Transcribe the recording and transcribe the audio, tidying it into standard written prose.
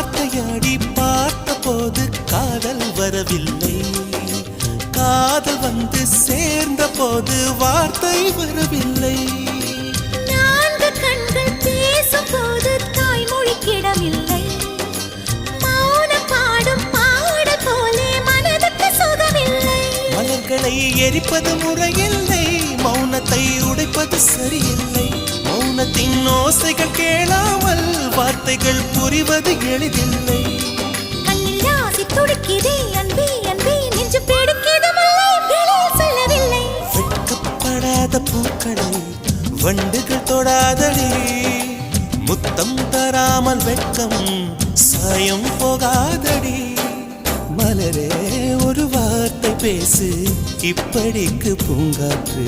வார்த்தையாடி பார்த்த போது காதல் வரவில்லை, காதல் வந்து சேர்ந்த போது வார்த்தை வரவில்லை. நான்கு கண்கள் பேசும் போது தாய்மொழிக்கிடமில்லை, மௌனம் பாடும் பாடல் போலே மனதுக்கு சுகமில்லை. மலர்களை எரிப்பது முறையில்லை, மௌனத்தை உடைப்பது சரியில்லை. மௌனத்தின் ஓசைகள் கேளாமல் வார்த்தைகள் புரிவது எளிதில்லை. கண்ணில் ஆசை துடிக்குதே அன்பே அன்பே, நெஞ்சு பிடிக்குது மல்லை வெளியில் சொல்லவில்லை. வெட்கப்படாத பூக்களை வண்டுகள் தொடாதடி, முத்தம் தராமல் வெட்கம் சாயம் போகாதடி. மலரே ஒரு வார்த்தை பேசு, இப்படிக்கு பூங்காற்று